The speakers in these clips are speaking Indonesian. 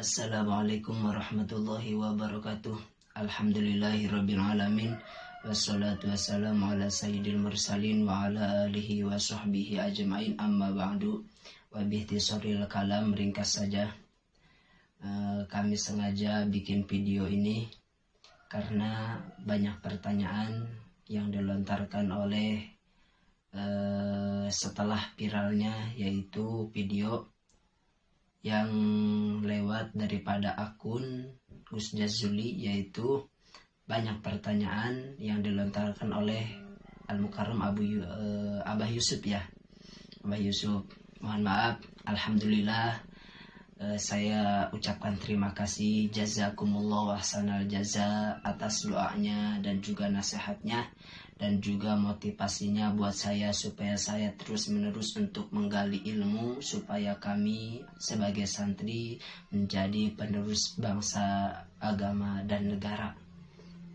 Assalamualaikum warahmatullahi wabarakatuh. Alhamdulillahirabbil alamin. Wassalatu wassalamu ala sayyidil mursalin wa ala alihi wa sahbihi ajmain, amma ba'du. Wa bihtisaril kalam, ringkas saja. Kami sengaja bikin video ini karena banyak pertanyaan yang dilontarkan oleh setelah viralnya, yaitu video yang lewat daripada akun Gus Jazuli, yaitu banyak pertanyaan yang dilontarkan oleh Al-Mukarram Abah Yusuf ya. Abah Yusuf, mohon maaf, alhamdulillah, saya ucapkan terima kasih, jazakumullah wa ahsanal jaza atas doanya dan juga nasihatnya dan juga motivasinya buat saya supaya saya terus menerus untuk menggali ilmu supaya kami sebagai santri menjadi penerus bangsa, agama dan negara.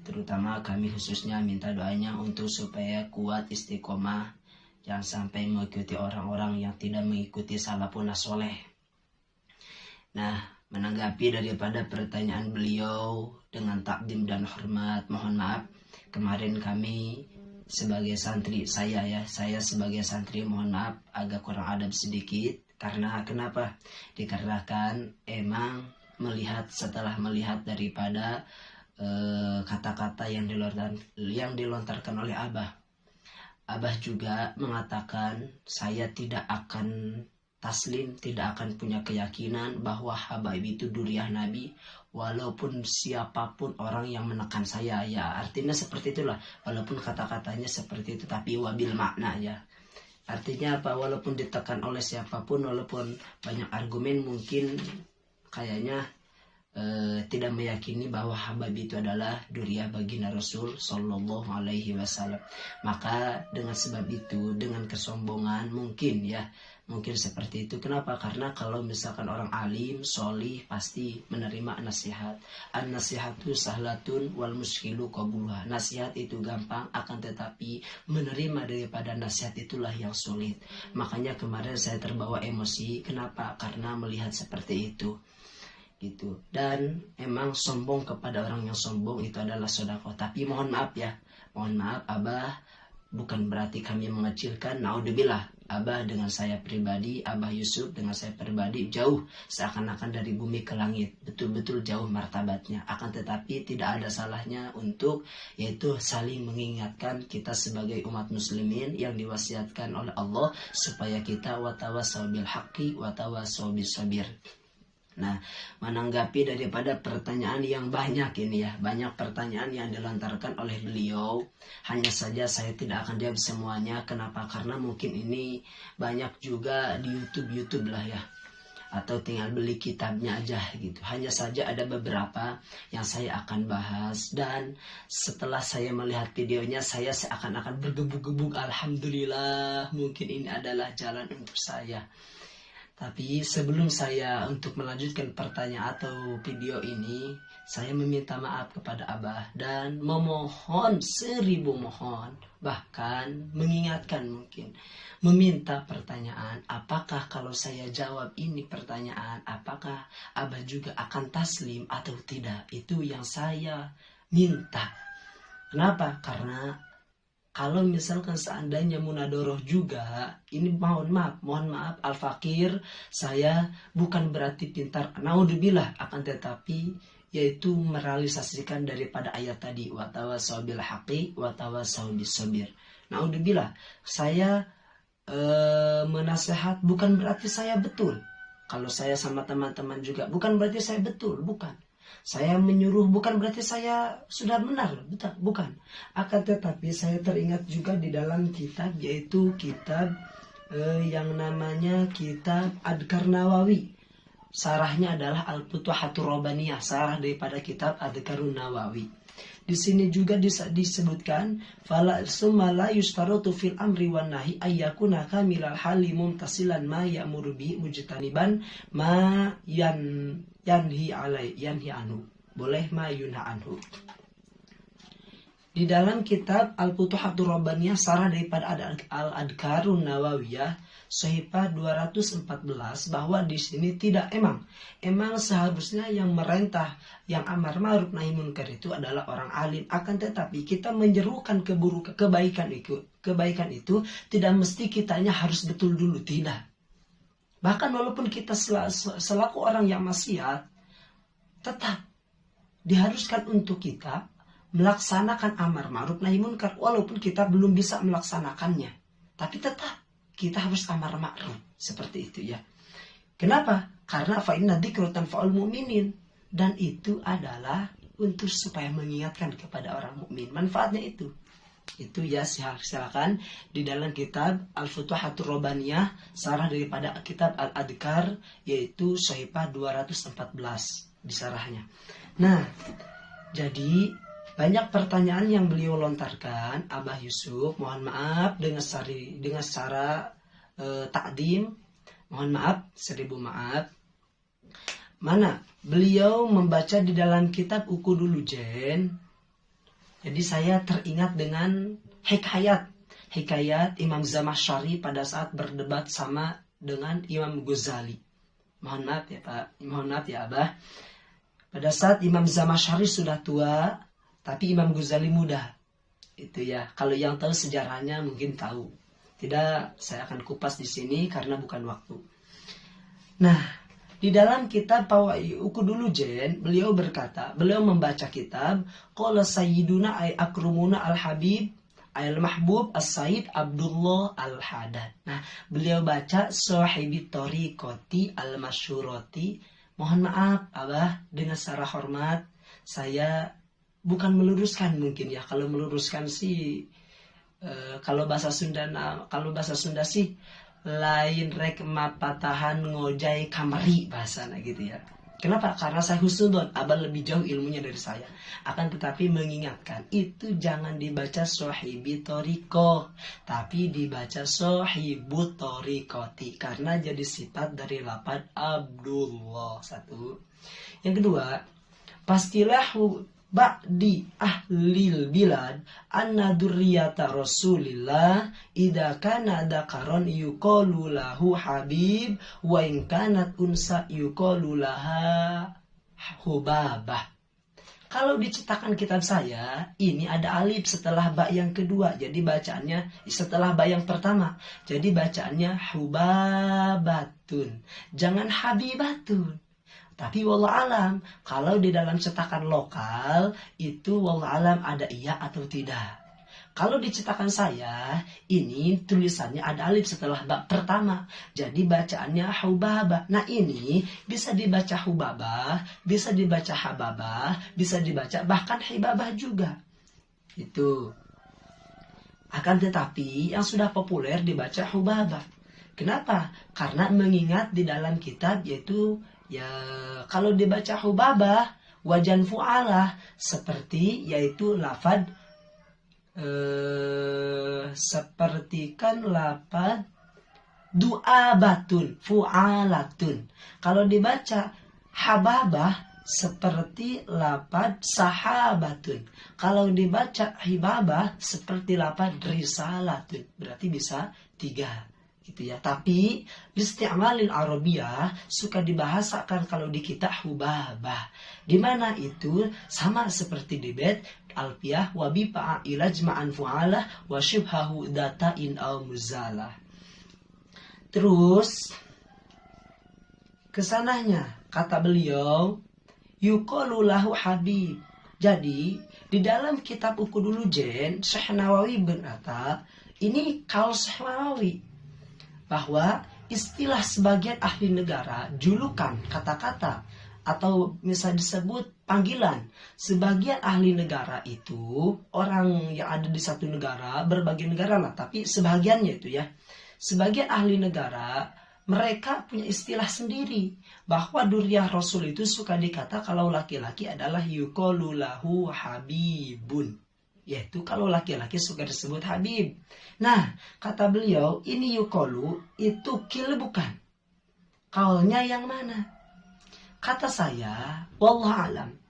Terutama kami khususnya minta doanya untuk supaya kuat istiqomah, jangan sampai mengikuti orang-orang yang tidak mengikuti salafun soleh. Nah, menanggapi daripada pertanyaan beliau dengan takdim dan hormat, mohon maaf, kemarin kami sebagai santri, saya sebagai santri mohon maaf agak kurang adab sedikit. Karena kenapa? Dikarenakan emang setelah melihat daripada kata-kata yang dilontarkan oleh Abah juga mengatakan saya tidak akan taslim, tidak akan punya keyakinan bahwa Habib itu duriah Nabi walaupun siapapun orang yang menekan saya. Ya, artinya seperti itulah, walaupun kata-katanya seperti itu tapi wabil makna ya. Artinya apa? Walaupun ditekan oleh siapapun, walaupun banyak argumen, mungkin kayaknya tidak meyakini bahwa Habib itu adalah duriah baginda Rasul Sallallahu Alaihi Wasallam. Maka dengan sebab itu, dengan kesombongan mungkin seperti itu. Kenapa? Karena kalau misalkan orang alim, solih, pasti menerima nasihat. An-nasihatu sahlatun wal muskilu qabulha. Nasihat itu gampang, akan tetapi menerima daripada nasihat itulah yang sulit. Makanya kemarin saya terbawa emosi. Kenapa? Karena melihat seperti itu. Gitu. Dan emang sombong kepada orang yang sombong itu adalah sedekah. Tapi mohon maaf Abah, bukan berarti kami mengecilkan, naudzubillah. Abah dengan saya pribadi, Abah Yusuf dengan saya pribadi jauh seakan-akan dari bumi ke langit, betul-betul jauh martabatnya. Akan tetapi tidak ada salahnya untuk yaitu saling mengingatkan kita sebagai umat muslimin yang diwasiatkan oleh Allah supaya kita watawasau bil haqqi watawasau bis sabir. Nah, menanggapi daripada pertanyaan yang banyak ini ya, banyak pertanyaan yang dilontarkan oleh beliau. Hanya saja saya tidak akan jawab semuanya. Kenapa? Karena mungkin ini banyak juga di YouTube lah ya. Atau tinggal beli kitabnya aja gitu. Hanya saja ada beberapa yang saya akan bahas. Dan setelah saya melihat videonya, saya seakan-akan bergebuk-gebuk. Alhamdulillah, mungkin ini adalah jalan untuk saya. Tapi sebelum saya untuk melanjutkan pertanyaan atau video ini, saya meminta maaf kepada Abah dan memohon 1000 mohon, bahkan mengingatkan mungkin, meminta pertanyaan, apakah kalau saya jawab ini pertanyaan, apakah Abah juga akan taslim atau tidak? Itu yang saya minta. Kenapa? Karena kalau misalkan seandainya munadoroh juga, ini mohon maaf Al-Fakir, saya bukan berarti pintar, naudzubillah, akan tetapi yaitu merealisasikan daripada ayat tadi, watawasau bil haqqi watawasau bis sabir. Naudzubillah, saya menasehat bukan berarti saya betul. Kalau saya sama teman-teman juga bukan berarti saya betul, bukan. Saya menyuruh bukan berarti saya sudah benar, bukan. Akan tetapi saya teringat juga di dalam kitab, yaitu kitab yang namanya kitab Adhkar Nawawi. Sarahnya adalah Al-Futuhatur Rabbaniyah, sarah daripada kitab Adhkarun Nawawi. Di sini juga disebutkan fala summa la yustaratu fil amri wan nahi ayyakuna kamilal hali mumtasilan ma ya'muru bi mujtaniban ma yanhi anhu. Boleh ma yunha anhu. di dalam kitab Al-Futuhatur Rabbaniyah sarah daripada Al-Adhkarun Nawawiyah Sahifah 214 bahwa di sini tidak emang seharusnya yang merentah yang amar ma'ruf nahi munkar itu adalah orang alim, akan tetapi kita menyerukan kebaikan itu tidak mesti kitanya harus betul dulu, tidak. Bahkan walaupun kita selaku orang yang maksiat, tetap diharuskan untuk kita melaksanakan amar ma'ruf nahi munkar walaupun kita belum bisa melaksanakannya, tapi tetap kita harus amar ma'ruf seperti itu ya. Kenapa? Karena fa inna dzikra tanfa'ul mu'minin, dan itu adalah untuk supaya mengingatkan kepada orang mukmin. Manfaatnya itu ya, silakan di dalam kitab Al-Futuhatur Rabbaniyah sarah daripada kitab Al-Adhkar, yaitu Sahifah 214 di sarahnya. Nah, jadi banyak pertanyaan yang beliau lontarkan, Abah Yusuf, mohon maaf dengan secara takdim, mohon maaf, 1000 maaf. Mana beliau membaca di dalam kitab Uqudul Jen. Jadi saya teringat dengan hikayat Imam Zamakhsyari pada saat berdebat sama dengan Imam Ghazali. Mohon maaf ya Pak, mohon maaf ya Abah. Pada saat Imam Zamakhsyari sudah tua, tapi Imam Ghazali muda. Itu ya. Kalau yang tahu sejarahnya mungkin tahu. Tidak, saya akan kupas di sini karena bukan waktu. Nah, di dalam kitab Uqudul Jen, beliau membaca kitab qala sayyiduna ay akrumuna al-habib al-mahbub as-sayyid Abdullah al-Haddad. Nah, beliau baca sahibi tariqati al-masyhurati. Mohon maaf, Abah, dengan secara hormat saya bukan meluruskan mungkin ya. Kalau meluruskan sih kalau bahasa Sunda sih lain rek mapatahan ngojai kamari bahasana gitu ya. Kenapa? Karena saya husnudon, Abah lebih jauh ilmunya dari saya. Akan tetapi mengingatkan, itu jangan dibaca sahibi toriko, tapi dibaca sahibut torikoti, karena jadi sifat dari lafaz Abdullah. Satu. Yang kedua, pastilah ba'di ahlil bilad anna durriyata Rasulillah idza kana dzakaron yuqalu lahu habib wa in kanat unsa yuqalu laha hubabah. Kalau dicetakan kitab saya, ini ada alif setelah ba yang kedua. Jadi bacaannya setelah ba yang pertama. Jadi bacaannya hubabatun. Jangan habibatun. Tapi wallahualam, kalau di dalam cetakan lokal itu wallahualam ada iya atau tidak. Kalau di cetakan saya, ini tulisannya ada alif setelah ba pertama. Jadi bacaannya hubabah. Nah ini bisa dibaca hubabah, bisa dibaca hababah, bisa dibaca bahkan hibabah juga. Itu. Akan tetapi yang sudah populer dibaca hubabah. Kenapa? Karena mengingat di dalam kitab yaitu ya kalau dibaca hubabah wajan fu'alah seperti yaitu lafad sepertikan lafad du'abatun fu'alatun. Kalau dibaca hababah seperti lafad sahabatun. Kalau dibaca hibabah seperti lafad risalatun. Berarti bisa 3 gitu ya. Tapi isti'malil arabiyah suka dibahasakan kalau di kitab hubabah. Di mana itu sama seperti di bait alfiyah wa bi fa'ilaj ma'an fu'alah wa syibhahu data'in aw muzalah. Terus kesananya kata beliau yuqalu lahu habib. Jadi di dalam kitab Uqudul Jen Syekh Nawawi berkata, ini kalau Syekh Nawawi bahwa istilah sebagian ahli negara, julukan, kata-kata, atau misalnya disebut panggilan, sebagian ahli negara itu orang yang ada di satu negara, berbagai negara lah, tapi sebagiannya itu ya, sebagian ahli negara, mereka punya istilah sendiri, bahwa duriyah Rasul itu suka dikata kalau laki-laki adalah yuqalu lahu habibun. Yaitu kalau laki-laki suka disebut habib. Nah, kata beliau, ini yuqalu itu kil bukan. Kaulnya yang mana? Kata saya, wallahu alam.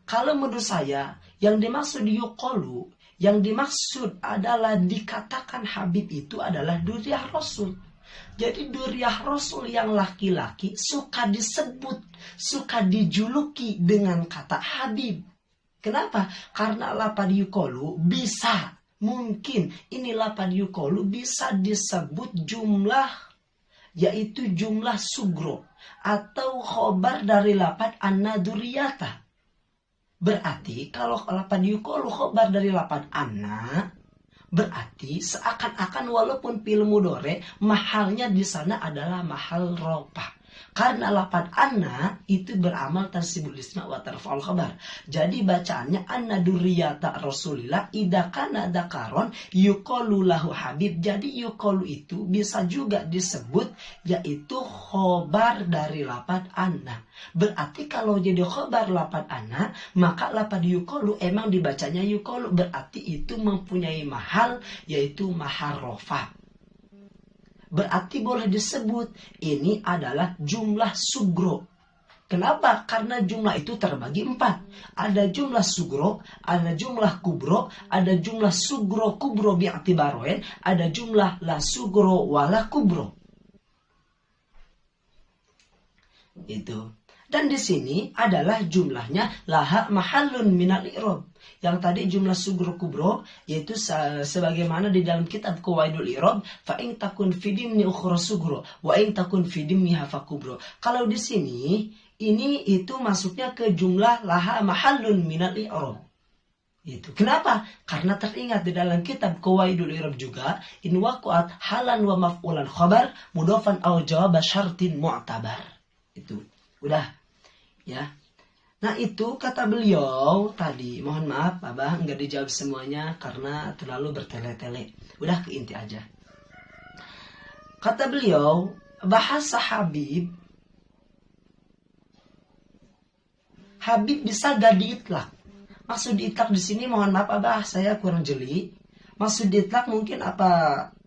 Kalau menurut saya, yang dimaksud yuqalu Yang dimaksud adalah dikatakan Habib itu adalah Duriyah Rasul. Jadi Duriyah Rasul yang laki-laki suka disebut, suka dijuluki dengan kata Habib. Kenapa? Karena lapad yukolu bisa, mungkin ini lapad yukolu bisa disebut jumlah, yaitu jumlah sugro atau khobar dari lapad anna duriyata. Berarti kalau lapad yukolu khobar dari lapad anna, berarti seakan-akan walaupun fi'il mudhari mahalnya di sana adalah mahal ropa. Karena lapad anna itu beramal tansibul isma wa tarfa'ul khabar. Jadi bacaannya anna duriyata rasulillah idza kana dzakaron yuqalu lahu habib. Jadi yuqalu itu bisa juga disebut yaitu khobar dari lapad anna. Berarti kalau jadi khobar lapad anna, maka lapad yuqalu emang dibacanya yuqalu, berarti itu mempunyai mahal yaitu mahal rofa. Berarti boleh disebut ini adalah jumlah sugro. Kenapa? Karena jumlah itu terbagi 4. Ada jumlah sugro, ada jumlah kubro, ada jumlah sugro kubro bi'atibaroin, ada jumlah la sugro wala kubro. Itu. Dan di sini adalah jumlahnya laha mahallun minal i'rab. Yang tadi jumlah sugro kubro yaitu sebagaimana di dalam kitab Qawaidul I'rab, fa in takun fidimni ukhra sugro wa in takun fidimni hafa kubro. Kalau di sini ini itu masuknya ke jumlah laha mahallun minal i'rab. Itu. Kenapa? Karena teringat di dalam kitab Qawaidul I'rab juga in waqa'at halan wa maf'ulan khabar mudhafan aw jawab syartin mu'tabar. Itu. Udah. Ya. Nah itu kata beliau tadi. Mohon maaf Abah nggak dijawab semuanya karena terlalu bertele-tele. Udah ke inti aja. Kata beliau bahasa Habib. Habib bisa gak diitlak. Maksud diitlak di sini mohon maaf Abah saya kurang jeli. Maksud diitlak mungkin apa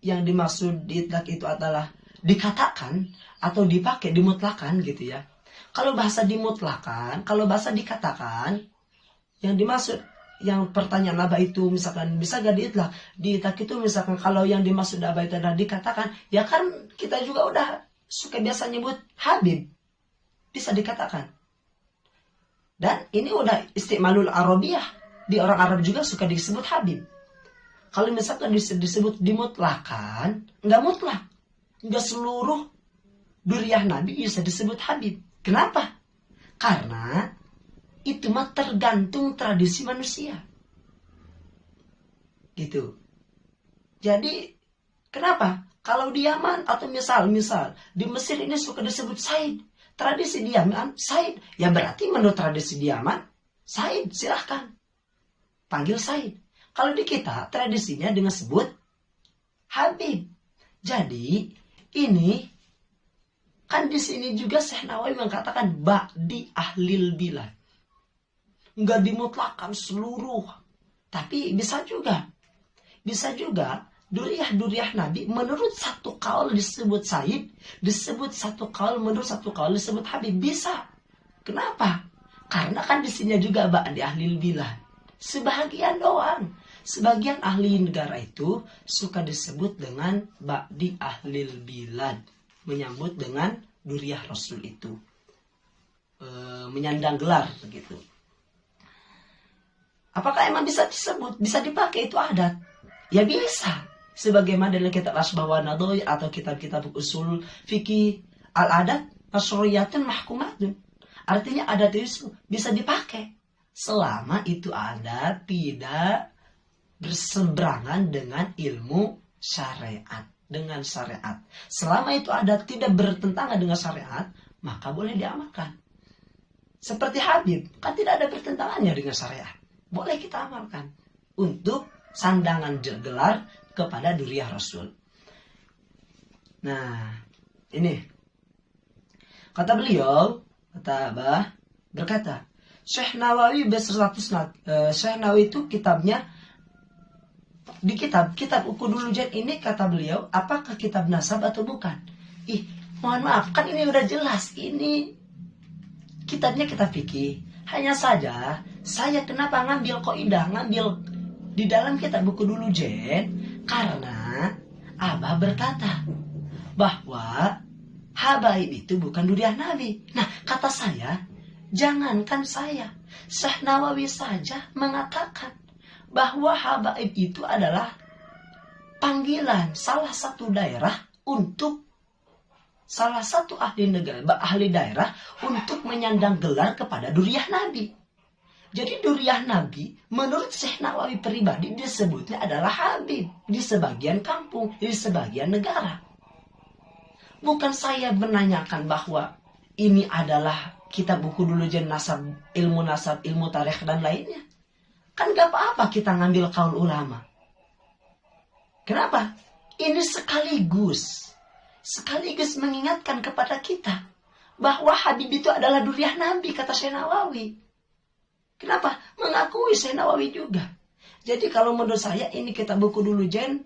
yang dimaksud diitlak itu adalah dikatakan atau dipakai dimutlakan gitu ya. Kalau bahasa dimutlakan, kalau bahasa dikatakan, yang dimaksud, yang pertanyaan Abah itu misalkan bisa gak diitlak? Diitlak itu misalkan kalau yang dimaksud Abah itu adalah dikatakan, ya kan kita juga udah suka biasa nyebut Habib. Bisa dikatakan. Dan ini udah istimalul Arabiyah. Di orang Arab juga suka disebut Habib. Kalau misalkan disebut dimutlakan, nggak mutlak. Nggak seluruh duriyah Nabi bisa disebut Habib. Kenapa? Karena itu mah tergantung tradisi manusia. Gitu. Jadi, kenapa? Kalau di Yaman atau misal di Mesir ini suka disebut Said. Tradisi di Yaman, Said. Ya berarti menurut tradisi di Yaman, Said, silahkan. Panggil Said. Kalau di kita, tradisinya dengan sebut Habib. Jadi, ini kan di sini juga Syekh Nawawi mengatakan ba'di ahlil bilad. Enggak dimutlakan seluruh. Tapi bisa juga duriyah Nabi menurut satu kaul disebut Said, disebut satu kaul menurut satu kaul disebut Habib. Bisa. Kenapa? Karena kan di sini juga ba'di ahlil bilad. Sebagian doang. Sebagian ahli negara itu suka disebut dengan ba'di ahlil bilad. Menyambut dengan duriyah Rasul itu. Menyandang gelar begitu. Apakah emang bisa disebut? Bisa dipakai itu adat? Ya bisa. Sebagaimana dalam kitab Asbah wa Nadhair atau kitab-kitab usul fikih al-adat masruriyatun mahkumatun. Artinya adat itu bisa dipakai. Selama itu adat tidak berseberangan dengan ilmu syariat. Dengan syariat. Selama itu adat tidak bertentangan dengan syariat, maka boleh diamalkan. Seperti Habib, kan tidak ada bertentangannya dengan syariat. Boleh kita amalkan. Untuk sandangan gelar kepada duriyah Rasul. Nah, ini. Kata beliau, kata Abah, berkata, Syekh Nawawi Syekh Nawawi itu kitabnya di kitab Ukudul Jan ini kata beliau, apakah kitab nasab atau bukan? Mohon maaf, kan ini udah jelas. Ini kitabnya kitab fikih. Hanya saja, saya kenapa ngambil kaidah, ngambil di dalam kitab buku dulu Jen, karena Abah berkata bahwa habaib itu bukan durian Nabi. Nah, kata saya, jangankan saya, Syekh Nawawi saja mengatakan bahwa habaib itu adalah panggilan salah satu daerah untuk salah satu ahli daerah untuk menyandang gelar kepada durian Nabi. Jadi durian Nabi menurut Syekh Nawawi pribadi disebutnya adalah habib di sebagian kampung, di sebagian negara. Bukan saya menanyakan bahwa ini adalah kitab buku dulu Jen nasab, ilmu tarikh dan lainnya. Kan gak apa-apa kita ngambil kaul ulama. Kenapa? Ini sekaligus mengingatkan kepada kita bahwa habib itu adalah durian Nabi, kata Syekh Nawawi. Kenapa? Mengakui Syekh Nawawi juga. Jadi kalau menurut saya ini kitab buku dulu Jen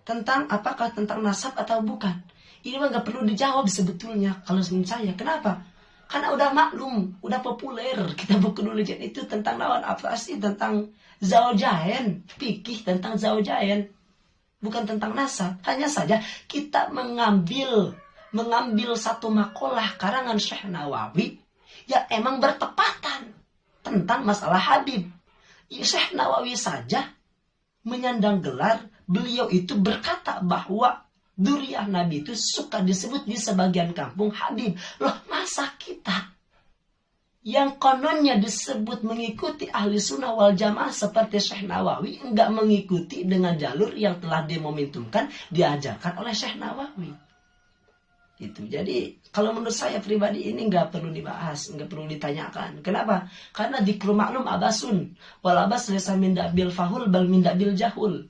tentang apakah tentang nasab atau bukan. Ini mah gak perlu dijawab sebetulnya kalau menurut saya. Kenapa? Karena udah maklum, udah populer kitab buku dulu Jen itu tentang lawan apa sih? Tentang zaujain, fikih tentang zaujain. Bukan tentang nasab. Hanya saja kita mengambil satu makalah karangan Syekh Nawawi yang emang bertepatan tentang masalah habib. Syekh Nawawi saja menyandang gelar, beliau itu berkata bahwa durian Nabi itu suka disebut di sebagian kampung habib. Loh, masa kita yang kononnya disebut mengikuti ahli sunnah wal jamaah seperti Syekh Nawawi enggak mengikuti dengan jalur yang telah dimomentumkan diajarkan oleh Syekh Nawawi? Itu. Jadi kalau menurut saya pribadi ini nggak perlu dibahas, nggak perlu ditanyakan. Kenapa? Karena dikru maklum abasun, wal abas lesa min bil fahul bal min bil jahul.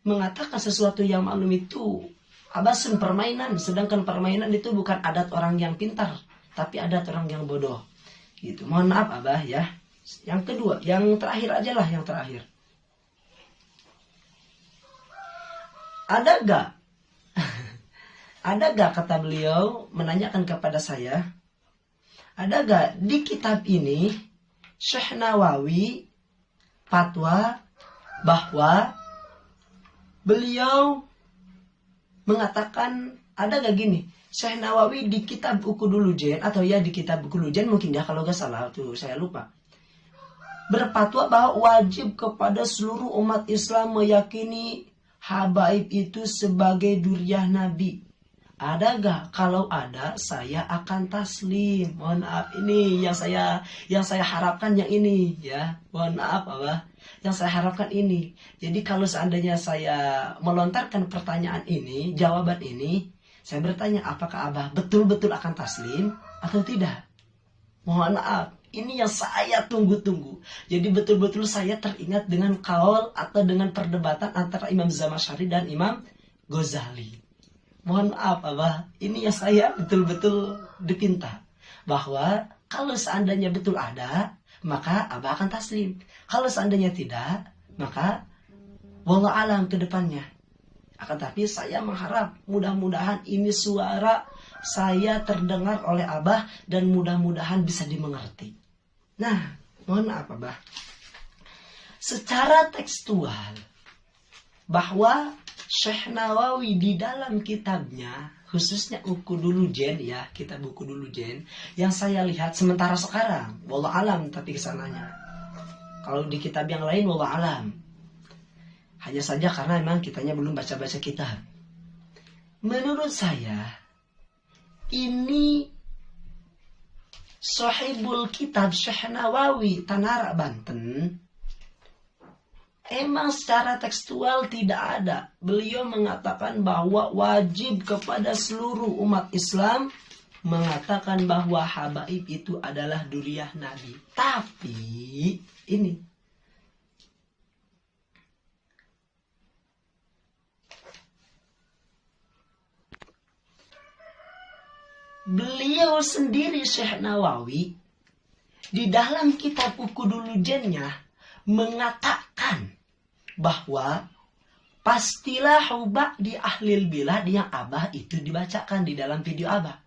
Mengatakan sesuatu yang maklum itu abasun, permainan, sedangkan permainan itu bukan adat orang yang pintar, tapi adat orang yang bodoh. Gitu. Mohon maaf Abah ya. Yang kedua, yang terakhir aja lah, yang terakhir. Ada gak kata beliau menanyakan kepada saya, ada gak di kitab ini Syekh Nawawi fatwa bahwa beliau mengatakan, ada gak gini, Syekh Nawawi di kitab buku dulu Jen, atau ya di kitab buku dulu Jen mungkin ya kalau gak salah tuh saya lupa, berfatwa bahwa wajib kepada seluruh umat Islam meyakini habaib itu sebagai duriah Nabi. Ada gak? Kalau ada, saya akan taslim. Mohon maaf, ini yang saya harapkan yang ini ya. Mohon maaf Abah, yang saya harapkan ini. Jadi kalau seandainya saya melontarkan pertanyaan ini, jawaban ini, saya bertanya apakah Abah betul-betul akan taslim atau tidak? Mohon maaf, ini yang saya tunggu-tunggu. Jadi betul-betul saya teringat dengan kaul atau dengan perdebatan antara Imam Zamakhsyari dan Imam Ghazali. Mohon maaf Abah, ini yang saya betul-betul dipinta. Bahwa kalau seandainya betul ada, maka Abah akan taslim. Kalau seandainya tidak, maka wallahu alam ke depannya. Akan tapi saya mengharap mudah-mudahan ini suara saya terdengar oleh Abah dan mudah-mudahan bisa dimengerti. Nah, mohon maaf Abah. Secara tekstual, bahwa Syekh Nawawi di dalam kitabnya, khususnya buku dulu Jen ya, kitab buku dulu Jen, yang saya lihat sementara sekarang, wallahu alam tapi kesananya. Kalau di kitab yang lain wallahu alam. Hanya saja karena memang kitanya belum baca-baca kitab. Menurut saya, ini sahibul kitab Syekh Nawawi Tanara Banten, emang secara tekstual tidak ada. Beliau mengatakan bahwa wajib kepada seluruh umat Islam mengatakan bahwa habaib itu adalah duriah Nabi. Tapi ini beliau sendiri Syekh Nawawi di dalam kitab buku dulu Jennya mengatakan bahwa pastilah hubak di ahlil bilad yang Abah itu dibacakan di dalam video Abah.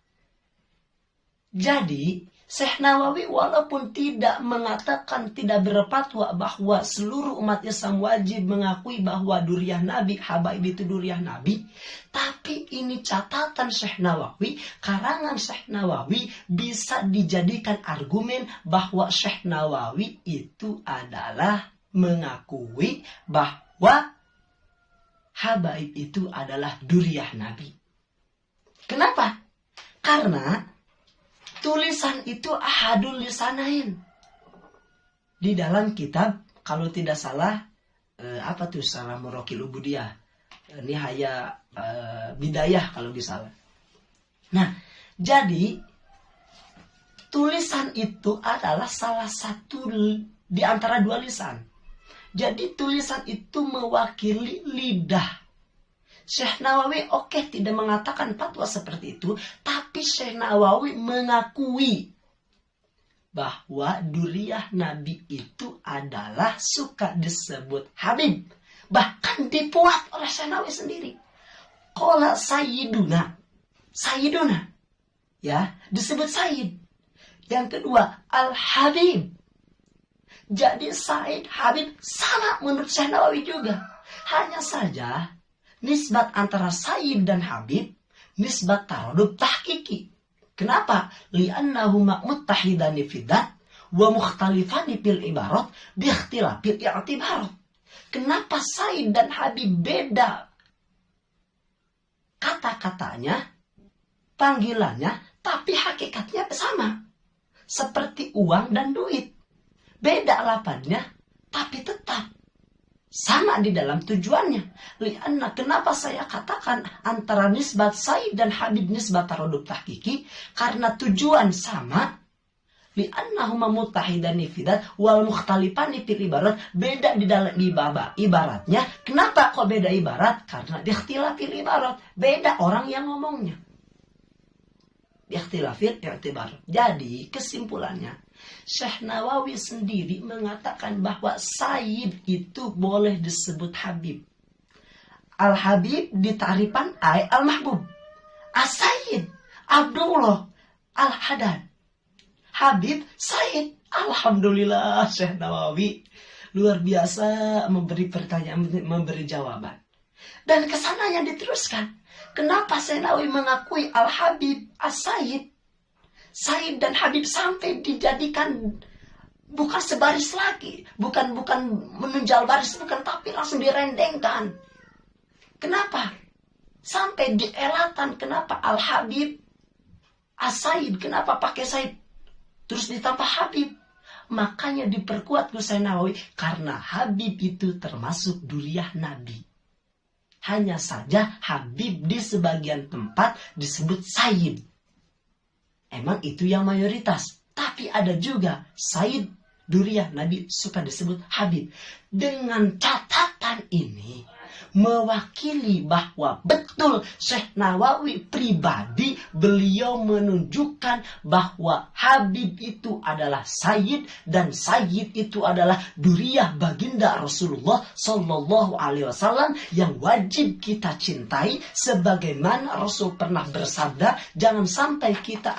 Jadi Syekh Nawawi walaupun tidak mengatakan, tidak berfatwa bahwa seluruh umat Islam wajib mengakui bahwa duriyah Nabi, habaib itu duriyah Nabi, tapi ini catatan Syekh Nawawi, karangan Syekh Nawawi bisa dijadikan argumen bahwa Syekh Nawawi itu adalah mengakui bahwa habaib itu adalah duriyah Nabi. Kenapa? Karena tulisan itu ahadul lisanain. Di dalam kitab, kalau tidak salah, apa tuh Salah Murokil Ubudiyah, Nihaya Bidayah kalau tidak salah. Nah, jadi tulisan itu adalah salah satu di antara dua lisan. Jadi tulisan itu mewakili lidah. Syekh Nawawi tidak mengatakan fatwa seperti itu, tapi Syekh Nawawi mengakui bahwa duriyah Nabi itu adalah suka disebut Habib. Bahkan dibuat oleh Syekh Nawawi sendiri. Qala Sayyiduna. Ya, disebut Sayyid. Yang kedua, Al-Habib. Jadi Said, Habib sama menurut Syekh Nawawi juga. Hanya saja nisbat antara Sayyid dan Habib, nisbat taradub tahqiqi. Kenapa? Li'annahuma muttahidani fidat wa mukhtalifani fil ibarat bi ikhtilafil i'tibarat. Kenapa Sayyid dan Habib beda kata-katanya, panggilannya, tapi hakikatnya sama. Seperti uang dan duit. Beda lafadznya, tapi tetap sama di dalam tujuannya. Lianna, kenapa saya katakan antara nisbat Said dan Habib nisbat taradub tahqiqi? Karena tujuan sama. Liannahuma muttahidani fidat wal mukhtalifani fil ibarat. Beda di dalam ibaratnya. Kenapa kok beda ibarat? Karena ikhtilafil ibarat. Beda orang yang ngomongnya. Ikhtilafil i'tibarat. Jadi kesimpulannya, Syekh Nawawi sendiri mengatakan bahwa Sayyid itu boleh disebut Habib. Al-Habib ditarifan Al-Mahbub. As-Sayyid Abdullah Al-Haddad. Habib Sayyid. Alhamdulillah, Syekh Nawawi luar biasa memberi pertanyaan, memberi jawaban. Dan kesananya diteruskan. Kenapa Syekh Nawawi mengakui Al-Habib As-Sayyid? Said dan Habib sampai dijadikan bukan sebaris lagi, bukan menunjal baris, bukan, tapi langsung direndengkan. Kenapa? Sampai dielatan. Kenapa Al-Habib As-Said? Kenapa pakai Said terus ditambah Habib? Makanya diperkuat Syekh Nawawi karena Habib itu termasuk duriyah Nabi. Hanya saja Habib di sebagian tempat disebut Sayyid. Emang itu yang mayoritas. Tapi ada juga Sayyid, duriyah Nabi suka disebut Habib. Dengan catatan ini mewakili bahwa betul Syekh Nawawi pribadi beliau menunjukkan bahwa Habib itu adalah Sayyid dan Sayyid itu adalah duriyah baginda Rasulullah Sallallahu Alaihi Wasallam yang wajib kita cintai, sebagaimana Rasul pernah bersabda, jangan sampai kita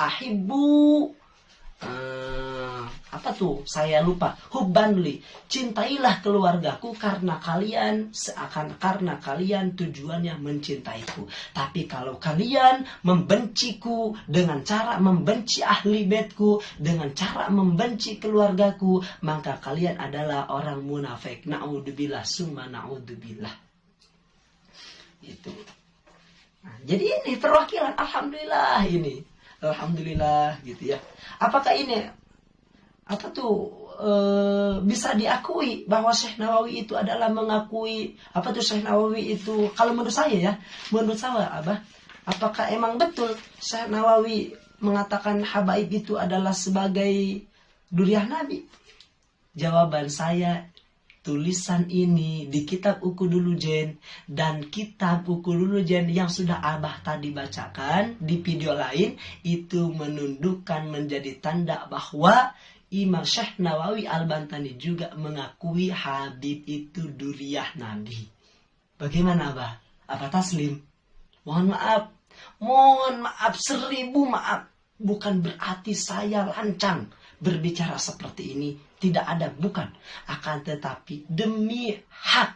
saya lupa, hubbanli, cintailah keluargaku karena kalian tujuannya mencintaiku. Tapi kalau kalian membenciku dengan cara membenci ahli baitku, dengan cara membenci keluargaku, maka kalian adalah orang munafik. Na'udzubillah summa na'udzubillah. Itu. Nah, jadi ini perwakilan, alhamdulillah ini. Alhamdulillah gitu ya. Apakah ini bisa diakui bahwa Syekh Nawawi itu adalah mengakui Syekh Nawawi itu, kalau menurut saya apakah emang betul Syekh Nawawi mengatakan habaib itu adalah sebagai duriyah Nabi? Jawaban saya, tulisan ini di kitab Ukudulujen dan kitab Ukudulujen yang sudah Abah tadi bacakan di video lain itu menundukkan, menjadi tanda bahwa Imam Syekh Nawawi Al-Bantani juga mengakui Habib itu duriyah Nabi. Bagaimana, Abah? Apa taslim? Mohon maaf, 1000 maaf. Bukan berarti saya lancang berbicara seperti ini. Tidak ada, bukan. Akan tetapi demi hak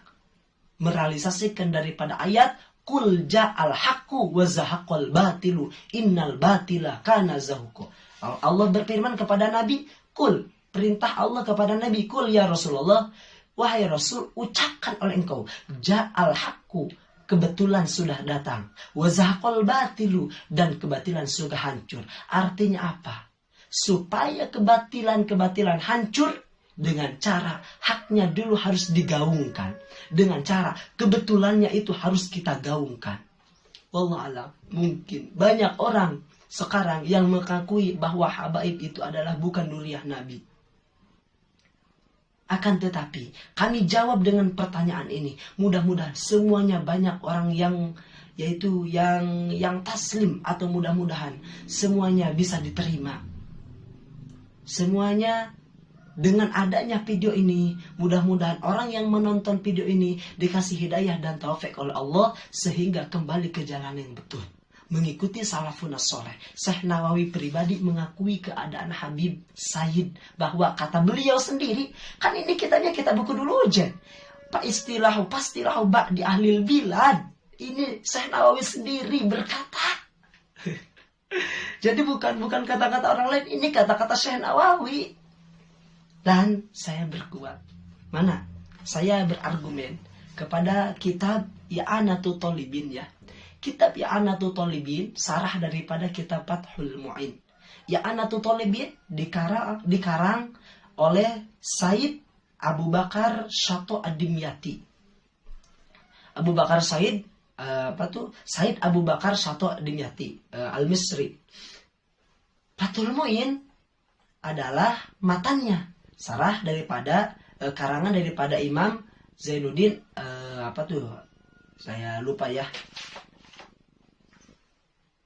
merealisasikan daripada ayat kul ja'al haqqu wa zahaqal batilu innal batila kana zahuqa. Allah berfirman kepada Nabi, kul, perintah Allah kepada Nabi, kul ya Rasulullah, wahai Rasul, ucapkan oleh engkau, ja'al haqqu, kebetulan sudah datang, wa zahaqal batilu, dan kebatilan sudah hancur. Artinya apa? Supaya kebatilan hancur, dengan cara haknya dulu harus digaungkan. Dengan cara kebetulannya itu harus kita gaungkan. Wallahualam, mungkin banyak orang sekarang yang mengakui bahwa habaib itu adalah bukan nuriyah Nabi. Akan tetapi kami jawab dengan pertanyaan ini. Mudah-mudahan semuanya banyak orang yang taslim, atau mudah-mudahan semuanya bisa diterima. Semuanya dengan adanya video ini, mudah-mudahan orang yang menonton video ini dikasih hidayah dan taufik oleh Allah sehingga kembali ke jalan yang betul, mengikuti salafun as-soleh. Syekh Nawawi pribadi mengakui keadaan Habib Said, bahwa kata beliau sendiri, kan ini kitab buku dulu aja, Pak pastilahu ba'di ahlil bilad. Ini Syekh Nawawi sendiri berkata. Jadi bukan kata-kata orang lain, ini kata-kata Syekh Nawawi. Dan saya berkuat. Mana? Saya berargumen kepada kitab I'anatul Talibin ya. Kitab I'anatul Talibin sarah daripada kitab Fathul Mu'in. I'anatul Talibin dikarang oleh Said Abu Bakar Syato Ad-Dimyati. Abu Bakar Said Said Abu Bakar Syato Ad-Dimyati Al-Misri. Fathul Mu'in adalah matannya, sarah daripada karangan daripada Imam Zainuddin saya lupa ya,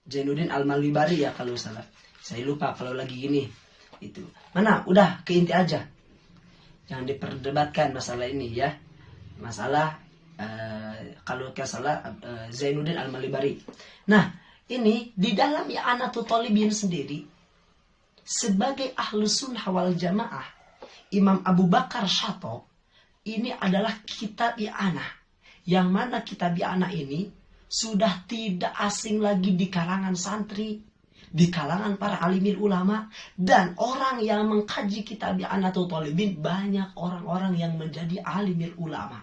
Zainuddin Al-Malibari ya kalau salah, saya lupa kalau lagi gini itu. Mana, udah ke inti aja, jangan diperdebatkan masalah ini ya, masalah kalau nggak salah Zainuddin Al-Malibari. Nah, ini di dalam I'anatul Talibin sendiri, sebagai Ahlus Sunnah wal Jamaah, Imam Abu Bakar Syato ini adalah kitab I'anah, yang mana kitab I'anah ini sudah tidak asing lagi di kalangan santri, di kalangan para alimil ulama, dan orang yang mengkaji kitab I'anatul Talibin banyak orang-orang yang menjadi alimil ulama.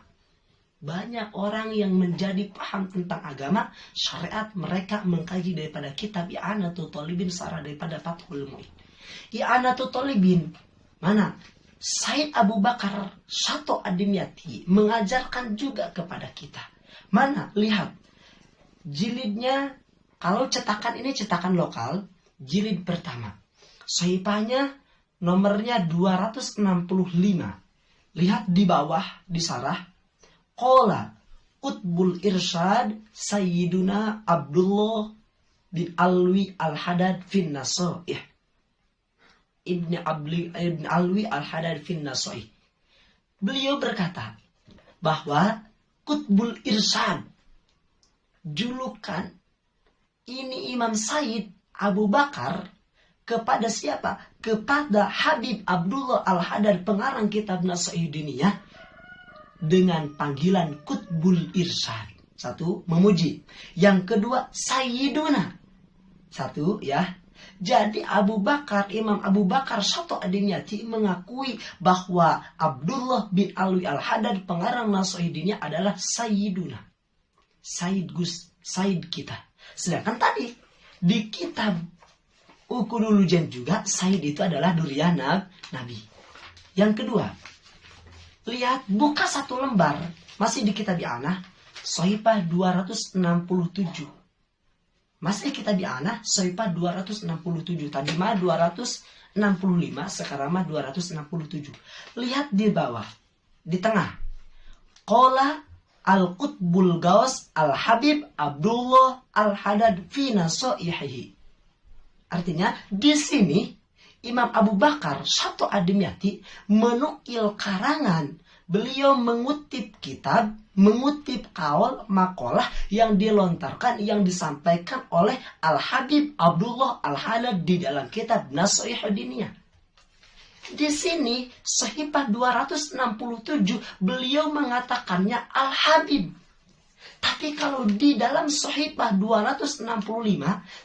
Banyak orang yang menjadi paham tentang agama, syariat, mereka mengkaji daripada kitab I'anatul Talibin sarah daripada Fathul Mu'in. I'anatul Talibin mana? Said Abu Bakar Syato Ad-Dimyati mengajarkan juga kepada kita. Mana? Lihat. Jilidnya, kalau cetakan ini cetakan lokal, jilid pertama. Saipahnya nomornya 265. Lihat di bawah, di sarah. Qala Qutbul Irsyad Sayyiduna Abdullah bin Alwi Al-Hadad fin Nasaih. Ibn Alwi Al-Hadad fin Nasaih. Beliau berkata bahwa Qutbul Irsyad, julukan ini Imam Said Abu Bakar kepada siapa? Kepada Habib Abdullah Al-Hadad, pengarang kitab Nasaih Diniyah, dengan panggilan Qutbul Irsyad. Satu, memuji. Yang kedua, Sayyiduna. Satu ya. Jadi Imam Abu Bakar Syato Ad-Dimyati mengakui bahwa Abdullah bin Alwi Al-Hadad, pengarang Nasaih Diniyah, adalah Sayyiduna. Sayyid kita. Sedangkan tadi di kitab Uqudul Jen juga Sayyid itu adalah duriyah Nabi. Yang kedua, lihat, buka satu lembar, masih di kitab I'anah, Sohipah 267. Masih kitab I'anah, Sohipah 267. Tadi mah 265, sekarang mah 267. Lihat di bawah, di tengah. Qala Al-Qutbul Gaus Al-Habib Abdullah Al-Hadad fi Nasaihihi. Artinya, di sini Imam Abu Bakar Syato Ad-Dimyati menukil karangan Beliau mengutip kitab, mengutip kaul makalah yang dilontarkan, yang disampaikan oleh Al-Habib Abdullah Al-Halad di dalam kitab Nasihat Diniyah. Di sini Sahifah 267 beliau mengatakannya Al-Habib. Tapi kalau di dalam Sahifah 265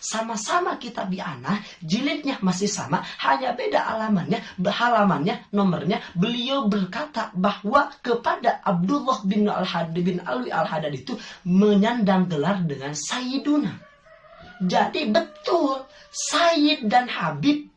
sama-sama kitab Bi'anah, jilidnya masih sama, hanya beda halamannya, nomornya. Beliau berkata bahwa kepada Abdullah bin Alwi Al-Haddad itu menyandang gelar dengan Sayyiduna. Jadi betul Sayyid dan Habib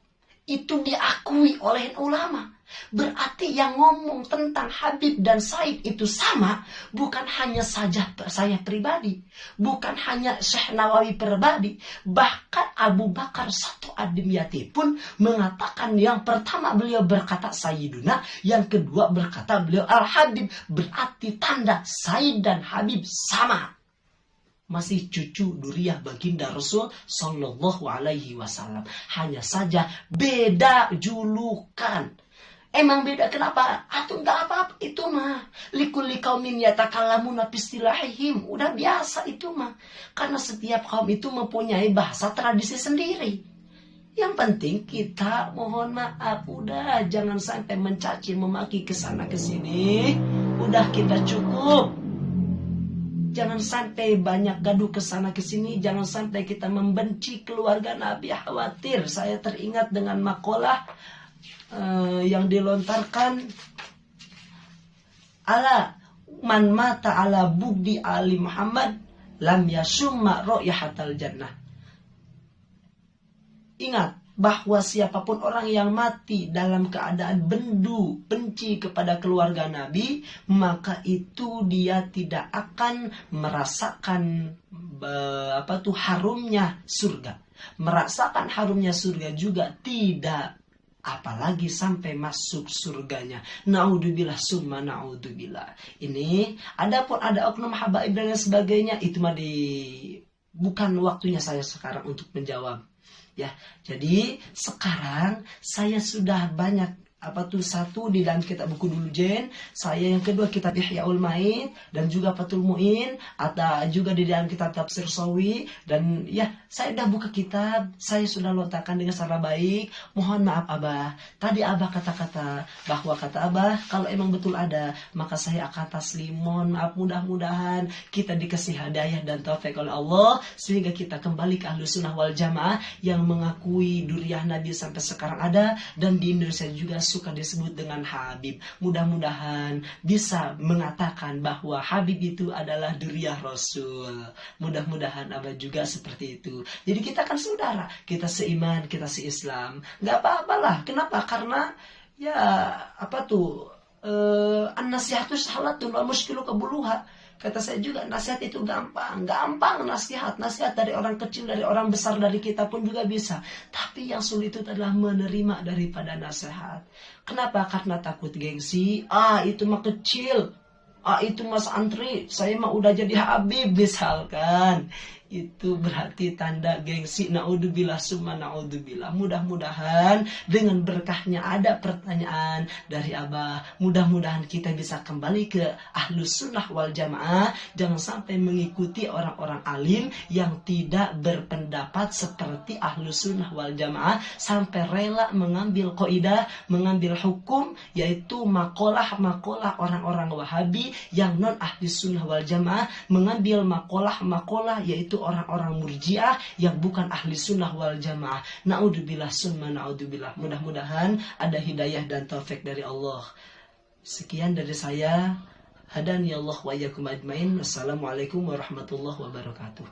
itu diakui oleh ulama. Berarti yang ngomong tentang Habib dan Said itu sama, bukan hanya saja saya pribadi, bukan hanya Syekh Nawawi pribadi, bahkan Abu Bakar Satu Ad-Dimyati pun mengatakan, yang pertama beliau berkata Sayyiduna, yang kedua berkata beliau Al-Habib. Berarti tanda Said dan Habib sama. Masih cucu Duriyah baginda Rasul Sallallahu Alaihi Wasallam. Hanya saja beda julukan. Emang beda kenapa? Atau enggak apa-apa itu mah. Likulli qaumin yatakallamuna bistilahihim. Udah biasa itu mah. Karena setiap kaum itu mempunyai bahasa tradisi sendiri. Yang penting kita mohon maaf, udah jangan sampai mencaci memaki kesana kesini. Udah kita cukup. Jangan sampai banyak gaduh kesana kesini. Jangan sampai kita membenci keluarga Nabi. Khawatir saya teringat dengan makalah yang dilontarkan, ala man mata ala bugdi ali Muhammad lam yasumma ro'yahatal jannah. Ingat bahwa siapapun orang yang mati dalam keadaan benci kepada keluarga Nabi, maka itu dia tidak akan merasakan harumnya surga. Merasakan harumnya surga juga tidak, apalagi sampai masuk surganya. Naudzubillah summa naudzubillah. Ini adapun ada oknum habaib dan lain sebagainya, itu mah bukan waktunya saya sekarang untuk menjawab. Ya, jadi sekarang saya sudah banyak satu di dalam kitab buku dulu Jen, saya yang kedua kitab Ihyaul Ma'id dan juga Fathul Mu'in, atau juga di dalam kitab Tafsir Sawi. Dan ya, saya sudah buka kitab, saya sudah lontarkan dengan secara baik. Mohon maaf Abah, tadi Abah kata-kata bahwa kata Abah kalau emang betul ada, maka saya akan taslim. Mohon maaf, mudah-mudahan kita dikasih hidayah dan taufik oleh Allah sehingga kita kembali ke Ahlus Sunnah wal Jamaah yang mengakui Duriyah Nabi sampai sekarang ada, dan di Indonesia juga suka disebut dengan Habib. Mudah-mudahan bisa mengatakan bahwa Habib itu adalah Duriyah Rasul. Mudah-mudahan Abah juga seperti itu. Jadi kita kan saudara, kita seiman, kita seislam. Gak apa-apalah. Kenapa? Karena ya an-nasihatu salatun wa muskilu kabuluha. Kata saya juga, nasihat itu gampang nasihat dari orang kecil, dari orang besar, dari kita pun juga bisa. Tapi yang sulit itu adalah menerima daripada nasihat. Kenapa? Karena takut gengsi. Itu mah kecil. Itu mas antri, saya mah udah jadi Habib misalkan. Itu berarti tanda gengsi. Naudzubillah summa naudzubillah. Mudah-mudahan dengan berkahnya ada pertanyaan dari Abah, mudah-mudahan kita bisa kembali ke Ahlus Sunnah wal Jamaah. Jangan sampai mengikuti orang-orang alim yang tidak berpendapat seperti Ahlus Sunnah wal Jamaah, sampai rela mengambil kaidah, mengambil hukum, yaitu makalah orang-orang Wahabi yang non Ahlus Sunnah wal Jamaah, mengambil makalah yaitu orang-orang Murji'ah yang bukan Ahli Sunnah wal Jamaah. Naudzubillah summa naudzubillah. Mudah-mudahan ada hidayah dan taufik dari Allah. Sekian dari saya. Hadani Allah wa iyyakum ajmain. Wassalamualaikum warahmatullahi wabarakatuh.